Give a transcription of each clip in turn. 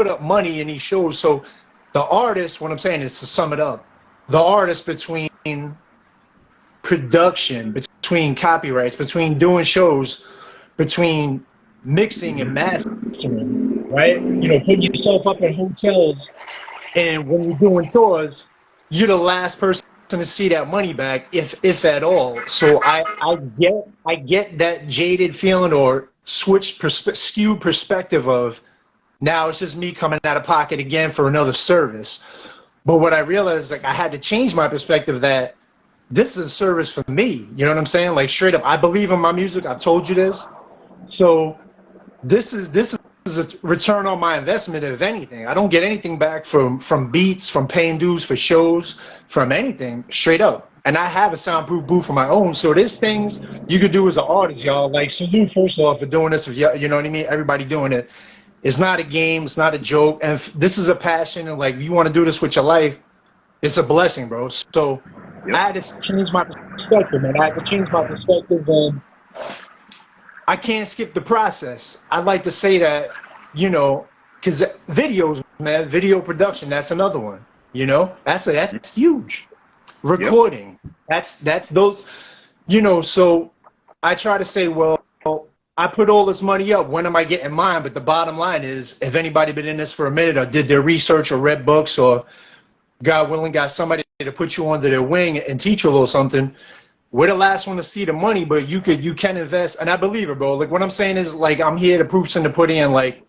up money in these shows. So the artist, what I'm saying is to sum it up, the artist between production, between copyrights, between doing shows, between mixing and mastering, right? You know, putting yourself up in hotels, and when you're doing tours, you're the last person to see that money back, if at all. So I get that jaded feeling or skewed perspective of now it's just me coming out of pocket again for another service. But what I realized, like, I had to change my perspective that this is a service for me. You know what I'm saying? Like, straight up, I believe in my music. I told you this. So this is a return on my investment, if anything. I don't get anything back from beats, from paying dues for shows, from anything, straight up. And I have a soundproof booth of my own. So there's things you could do as an artist, y'all. Like, salute first off for doing this. If you know what I mean, everybody doing it. It's not a game. It's not a joke. And if this is a passion, and like you want to do this with your life, it's a blessing, bro. So I had to change my perspective, man. I had to change my perspective, and I can't skip the process. I'd like to say that, you know, because videos, man, video production, that's another one. You know, that's huge. Recording, that's those, you know. So I try to say, well, I put all this money up. When am I getting mine? But the bottom line is, if anybody been in this for a minute or did their research or read books or, God willing, got somebody to put you under their wing and teach you a little something, we're the last one to see the money, but you can invest. And I believe it, bro. Like, what I'm saying is, like, I'm here to prove something to put in. Like,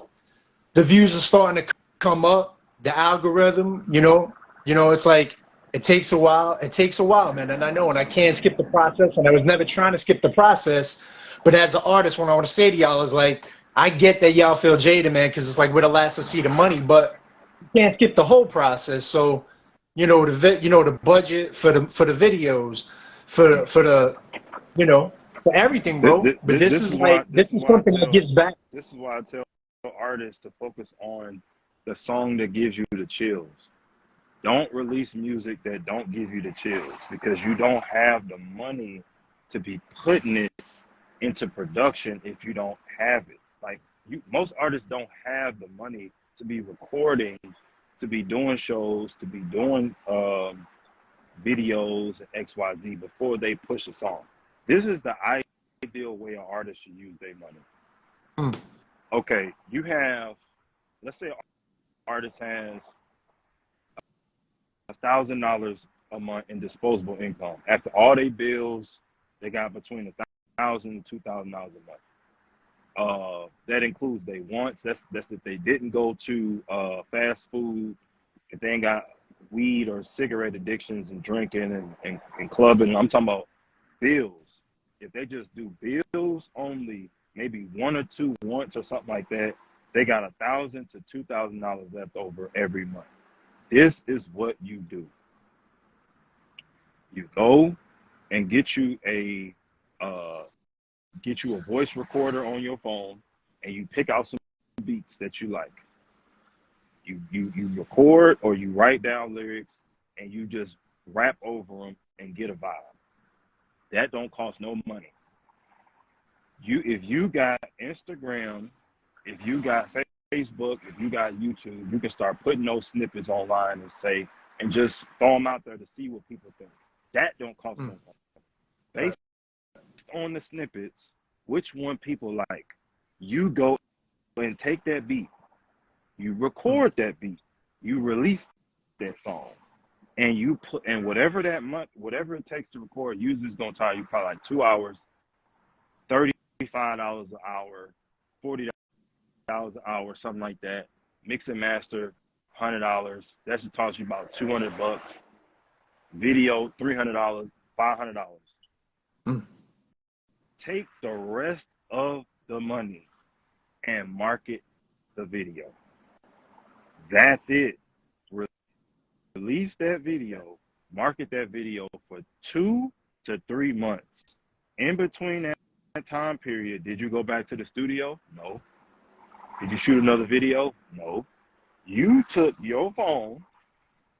the views are starting to come up. The algorithm, it's like it takes a while. It takes a while, man. And I know, and I can't skip the process. And I was never trying to skip the process. But as an artist, what I want to say to y'all is, like, I get that y'all feel jaded, man, because it's like we're the last to see the money, but you can't skip the whole process. So, the budget for the videos, for the, for everything, bro. But this is like, this is something that gives back. This is why I tell artists to focus on the song that gives you the chills. Don't release music that don't give you the chills, because you don't have the money to be putting it into production if you don't have it. Like, most artists don't have the money to be recording, to be doing shows, to be doing videos and XYZ before they push a song. This is the ideal way an artist should use their money. Okay, you have, let's say an artist has $1,000 a month in disposable income. After all their bills, they got between $1,000 and $2,000 a month. That includes their wants. That's if they didn't go to fast food, if they ain't got weed or cigarette addictions and drinking and clubbing. I'm talking about bills. If they just do bills only, maybe one or two wants or something like that, they got $1,000 to $2,000 left over every month. This is what you do. You go and get you a voice recorder on your phone, and you pick out some beats that you like. You record or you write down lyrics, and you just rap over them and get a vibe. That don't cost no money. If you got Instagram, if you got Facebook, if you got YouTube, you can start putting those snippets online and just throw them out there to see what people think. That don't cost no money. Based on the snippets, which one people like, you go and take that beat, you record that beat, you release that song, and you put, and whatever it takes to record, usually it's gonna tie you probably like 2 hours, $35 an hour, $40 an hour, something like that. Mix and master, $100. That should cost you about $200. Video, $300, $500. Take the rest of the money and market the video. That's it. Release that video, market that video for 2 to 3 months. In between that time period, did you go back to the studio? No. Did you shoot another video? No. You took your phone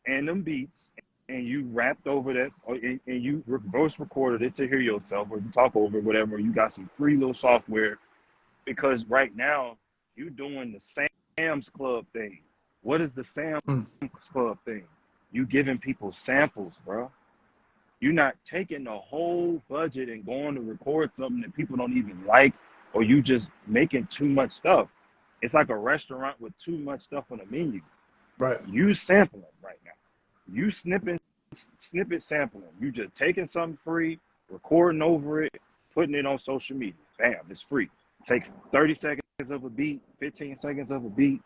and them beats and you rapped over that, and you voice recorded it to hear yourself, or you talk over it, whatever. You got some free little software, because right now you're doing the Sam's Club thing? What is the Sam's Mm. Club thing? You giving people samples, bro. You're not taking the whole budget and going to record something that people don't even like, or you just making too much stuff. It's like a restaurant with too much stuff on the menu. Right. You sampling right now. You snippet sampling. You just taking something free, recording over it, putting it on social media. Bam, it's free. Take 30 seconds of a beat, 15 seconds of a beat.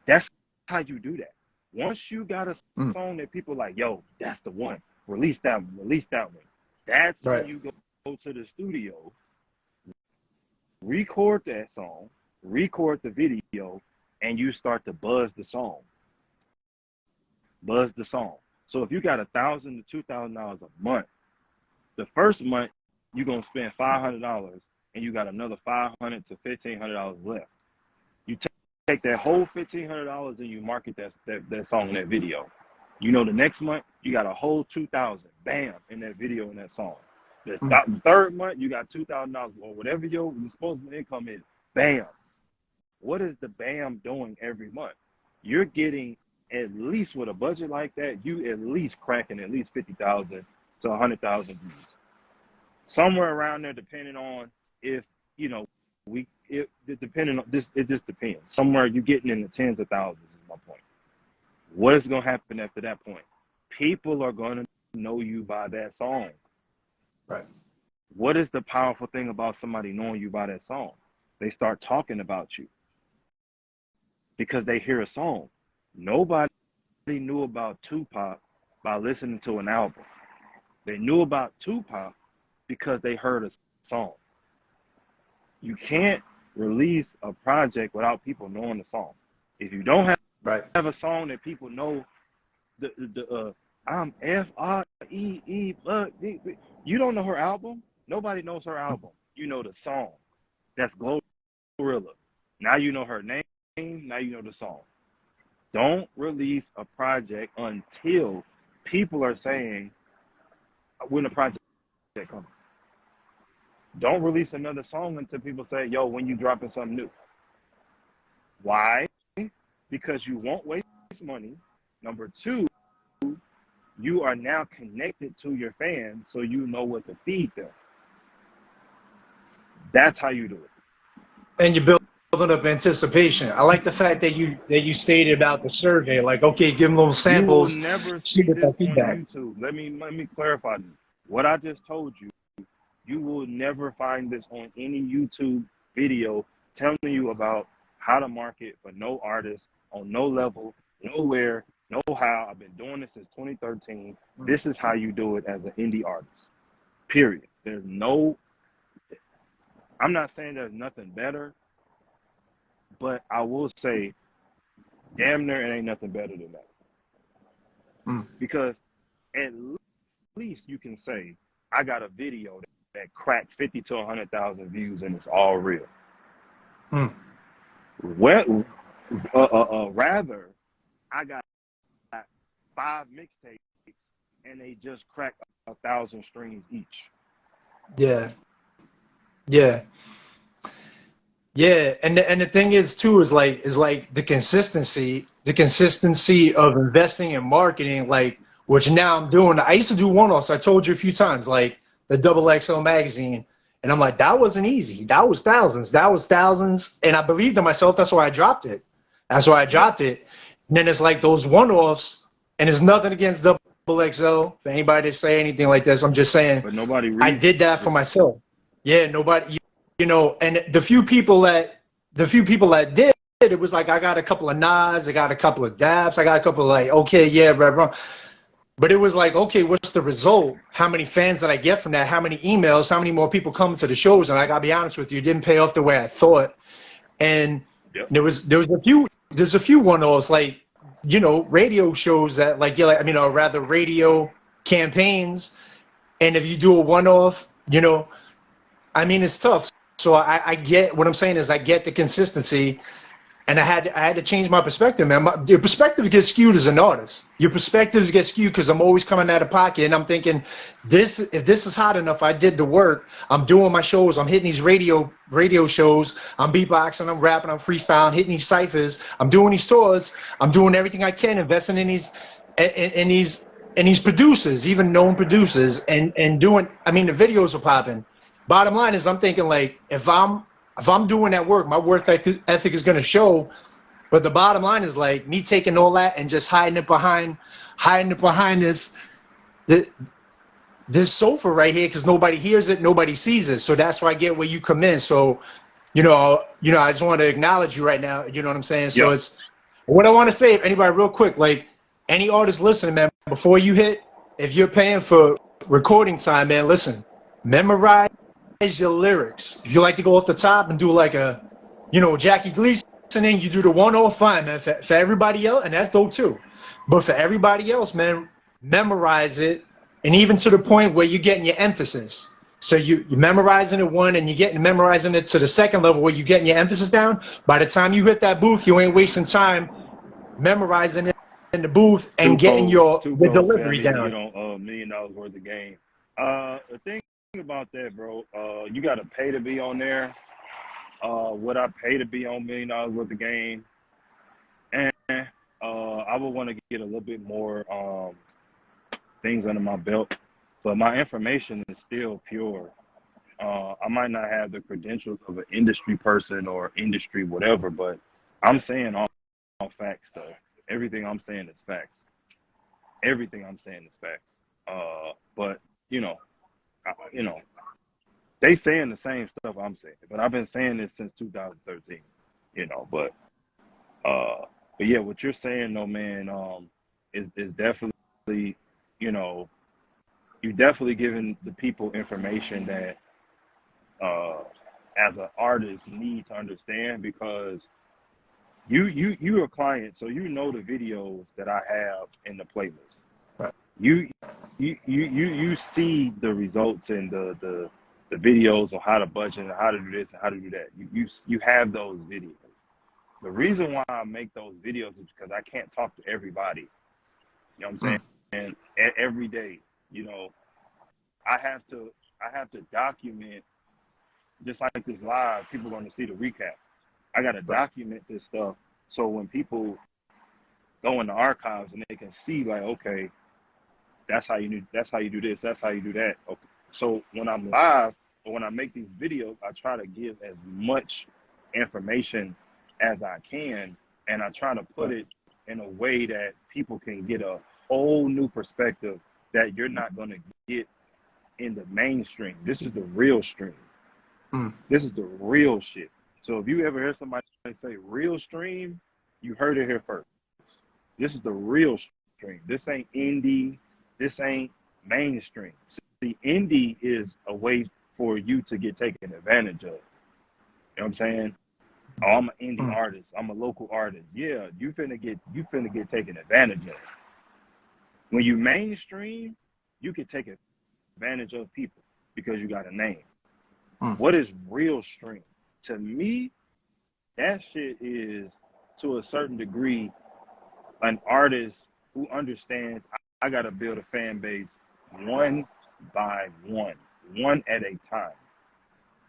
That's how you do that. Once you got a song that people like, yo, that's the one. Release that one. Release that one. That's Right. when you go to the studio, record that song, record the video, and you start to buzz the song. Buzz the song. So if you got $1,000 to $2,000 a month, the first month you're gonna spend $500, and you got another $500 to $1,500 left. You take that whole $1,500 and you market that song and that video. You know, the next month you got a whole $2,000, bam, in that video and that song. The third month you got $2,000 or whatever your disposable income is, bam. What is the bam doing every month? You're getting, at least with a budget like that, you at least cracking at least 50,000 to 100,000 views. Somewhere around there, depending on if, you know, depending on this, it just depends. Somewhere you're getting in the tens of thousands is my point. What is going to happen after that point? People are going to know you by that song. Right. What is the powerful thing about somebody knowing you by that song? They start talking about you because they hear a song. Nobody knew about Tupac by listening to an album. They knew about Tupac because they heard a song. You can't release a project without people knowing the song. If you don't have a song that people know, I'm F-R-E-E, you don't know her album. Nobody knows her album. You know the song. That's Glorilla. Now you know her name. Now you know the song. Don't release a project until people are saying when the project comes. Don't release another song until people say, yo, when you dropping something new. Why? Because you won't waste money. Number two, you are now connected to your fans, so you know what to feed them. That's how you do it. And you building up anticipation. I like the fact that you stated about the survey. Like, okay, give them little samples. You will never see this on YouTube. Let me clarify this. What I just told you, you will never find this on any YouTube video telling you about how to market for no artist on no level, nowhere, no how. I've been doing this since 2013. This is how you do it as an indie artist. Period. There's no, I'm not saying there's nothing better, but I will say damn near it ain't nothing better than that. Because at least you can say, I got a video that cracked 50 to 100,000 views and it's all real. Well, rather, I got 5 mixtapes and they just cracked 1,000 streams each. Yeah. And the thing is too is like the consistency of investing in marketing, like, which now I'm doing. I used to do one-offs. I told you a few times, like the XXL magazine, and I'm like, that wasn't easy. That was thousands, and I believed in myself. That's why I dropped it. And then it's like those one-offs, and there's nothing against XXL. For anybody to say anything like this, I'm just saying. But nobody reads I did that for myself. Yeah, nobody. You know, and the few people that did, it was like I got a couple of nods, I got a couple of dabs, I got a couple of like, okay, yeah, right. But it was like, okay, what's the result? How many fans did I get from that? How many emails? How many more people come to the shows? And I gotta be honest with you, it didn't pay off the way I thought. And there's a few one-offs, like, you know, radio shows that like, yeah, like, I mean, or rather radio campaigns. And if you do a one-off, you know, I mean, it's tough. So I get what I'm saying is I get the consistency, And I had to change my perspective, man. Your perspective gets skewed as an artist. Your perspectives get skewed because I'm always coming out of pocket, and I'm thinking, if this is hot enough, I did the work. I'm doing my shows. I'm hitting these radio shows. I'm beatboxing. I'm rapping. I'm freestyling. Hitting these ciphers. I'm doing these tours. I'm doing everything I can, investing in these producers, even known producers, and doing. I mean, the videos are popping. Bottom line is, I'm thinking like, if I'm doing that work, my work ethic is going to show. But the bottom line is like me taking all that and just hiding it behind this sofa right here because nobody hears it, nobody sees it. So that's where I get where you come in. So, I just want to acknowledge you right now. You know what I'm saying? So Yep. it's what I want to say. If anybody, real quick, like any artist listening, man, before you hit, if you're paying for recording time, man, listen, memorize your lyrics. If you like to go off the top and do like a, Jackie Gleason, and you do the 1-0, fine, man. For everybody else, and that's dope too. But for everybody else, man, memorize it, and even to the point where you're getting your emphasis. So you're memorizing it one, and you're getting memorizing it to the second level where you're getting your emphasis down. By the time you hit that booth, you ain't wasting time memorizing it in the booth and getting your delivery down. You know, $1 million worth of game. The thing about that, bro, you got to pay to be on there. Would I pay to be on $1 million worth of game? And I would want to get a little bit more things under my belt, but my information is still pure. I might not have the credentials of an industry person or industry whatever, but I'm saying all facts though. Everything I'm saying is facts. Everything I'm saying is facts. But they saying the same stuff I'm saying, but I've been saying this since 2013. But yeah, what you're saying though, man, is definitely, you definitely giving the people information that as an artist need to understand, because you're a client, so you know the videos that I have in the playlist. Right. You see the results in the videos on how to budget and how to do this and how to do that. You have those videos. The reason why I make those videos is because I can't talk to everybody. You know what I'm saying? And every day, I have to document, just like this live, people are going to see the recap. I got to document this stuff so when people go in the archives and they can see, like, okay, that's how you do this, that's how you do that. Okay. So when I'm live or when I make these videos, I try to give as much information as I can, and I try to put it in a way that people can get a whole new perspective that you're not going to get in the mainstream. This is the real stream. This is the real shit. So if you ever hear somebody say real stream, you heard it here first. This is the real stream. This ain't indie. This ain't mainstream. See, indie is a way for you to get taken advantage of. You know what I'm saying? Oh, I'm an indie artist. I'm a local artist. Yeah, you finna get taken advantage of. When you mainstream, you can take advantage of people because you got a name. What is real stream? To me, that shit is, to a certain degree, an artist who understands I got to build a fan base one by one at a time.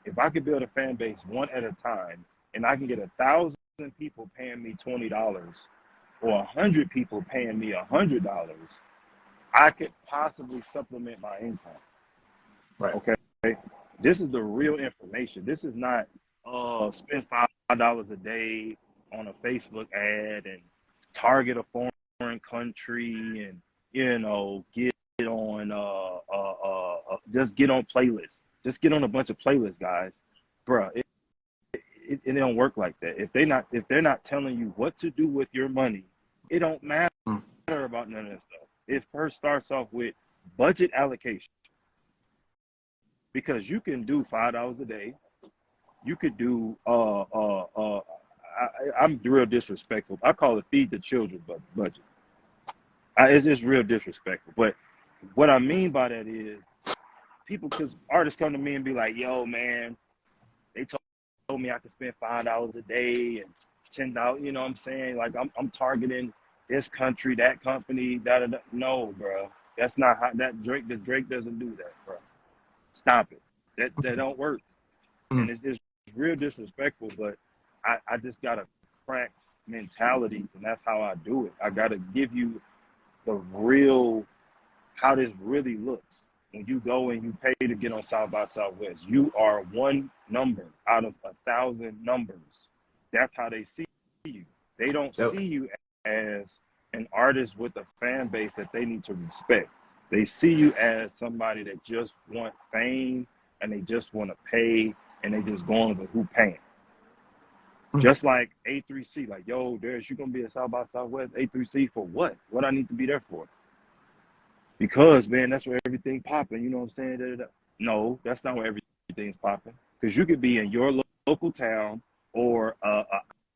If I could build a fan base one at a time, and I can get 1,000 people paying me $20 or 100 people paying me $100, I could possibly supplement my income. Right. Okay. This is the real information. This is not spend $5 a day on a Facebook ad and target a foreign country and get on just get on playlists. Just get on a bunch of playlists, guys. Bruh, it don't work like that. If they're not telling you what to do with your money, it don't matter about none of that stuff. It first starts off with budget allocation. Because you can do $5 a day. You could do I'm real disrespectful. I call it feed the children budget. It's just real disrespectful. But what I mean by that is people, because artists come to me and be like, yo, man, they told me I could spend $5 a day and $10. You know what I'm saying? Like I'm targeting this country, that company, da. No, bro. That's not how the Drake doesn't do that, bro. Stop it. That don't work. And it's real disrespectful, but I just gotta crack mentalities, and that's how I do it. I gotta give you the real how this really looks. When you go and you pay to get on South by Southwest, you are one number out of 1,000 numbers. That's how they see you. They don't see you as an artist with a fan base that they need to respect. They see you as somebody that just want fame and they just want to pay and they just going with who paying. Just like A3C, like, yo, Darius, you gonna be at South by Southwest. A3C for what? What I need to be there for? Because, man, that's where everything popping. You know what I'm saying? Da. No, that's not where everything's popping. Because you could be in your local town or an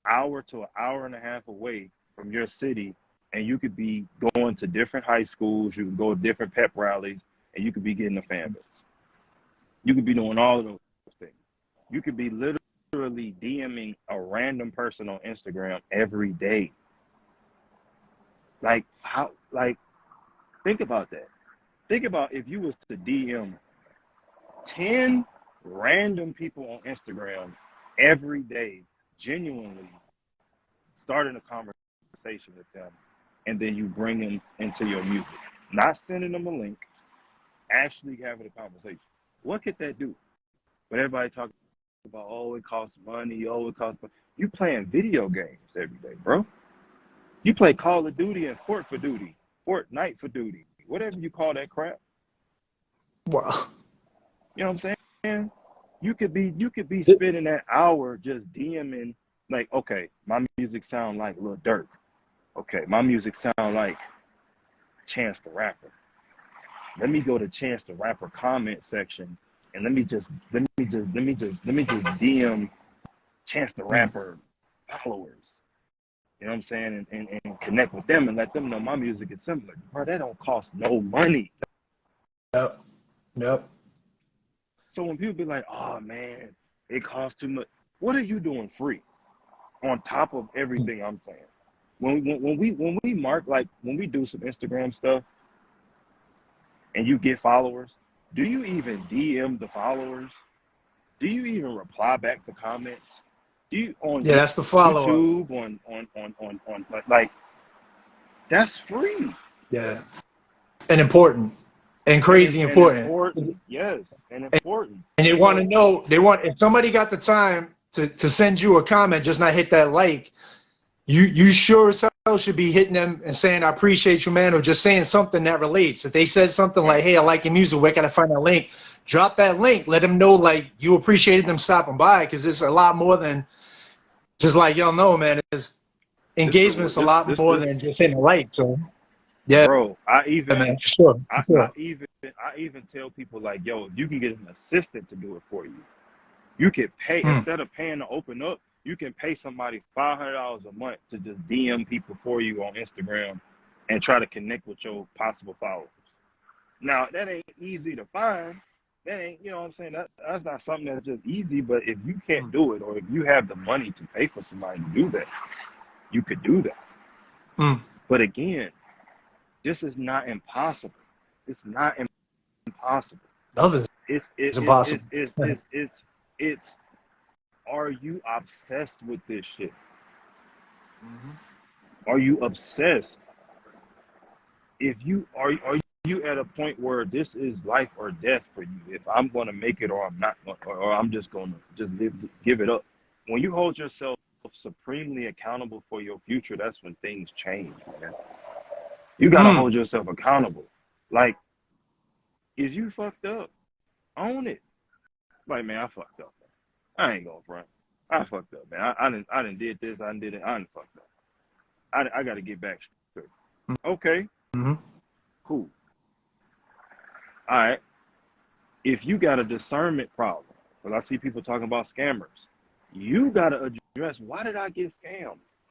hour to an hour and a half away from your city, and you could be going to different high schools. You could go to different pep rallies, and you could be getting a fan base. You could be doing all of those things. You could be literally DMing a random person on Instagram every day. Like, how, like, think about that. Think about if you was to DM 10 random people on Instagram every day, genuinely starting a conversation with them, and then you bring them into your music. Not sending them a link, actually having a conversation. What could that do? But everybody talking about, oh, it costs money, oh, it costs money. You playing video games every day, bro. You play Call of Duty and Fortnite for duty, whatever you call that crap. Wow. You know what I'm saying? You could be spending that hour just DMing, like, okay, my music sound like Lil Durk. Okay, my music sound like Chance the Rapper. Let me go to Chance the Rapper comment section and let me just DM Chance the Rapper followers. You know what I'm saying? And connect with them and let them know my music is similar. Bro, that don't cost no money. Yep. So when people be like, oh man, it costs too much. What are you doing free? On top of everything I'm saying. When we mark, like when we do some Instagram stuff and you get followers, do you even DM the followers? Do you even reply back to comments? Do you on that's the follow-up. YouTube, on like that's free. Yeah. And important. And crazy important. Yes, and important. And they want to know, if somebody got the time to send you a comment, just not hit that like, you sure as hell should be hitting them and saying, I appreciate you, man, or just saying something that relates. If they said something like, hey, I like your music, where can I find that link? Drop that link. Let them know, like, you appreciated them stopping by, because it's a lot more than just like, y'all know, man, engagement's a lot more than just hitting a like. So, yeah. Bro, I even tell people, like, yo, if you can get an assistant to do it for you, you could pay, instead of paying to open up, you can pay somebody $500 a month to just DM people for you on Instagram and try to connect with your possible followers. Now, that ain't easy to find. That ain't, you know what I'm saying? That's not something that's just easy, but if you can't do it, or if you have the money to pay for somebody to do that, you could do that. But again, this is not impossible. It's not impossible. It's impossible. It's are you obsessed with this shit? Are you obsessed? If you are you at a point where this is life or death for you? If I'm going to make it, or I'm not, or I'm just going to give it up. When you hold yourself supremely accountable for your future, that's when things change, man. You got to hold yourself accountable. Like, if you fucked up, own it. Like, man, I fucked up, man. I ain't going front. I fucked up, man. I didn't did this. I didn't did it. I didn't fucked up. I got to get back straight. Okay. Cool. All right. If you got a discernment problem, because I see people talking about scammers, you got to address, why did I get scammed?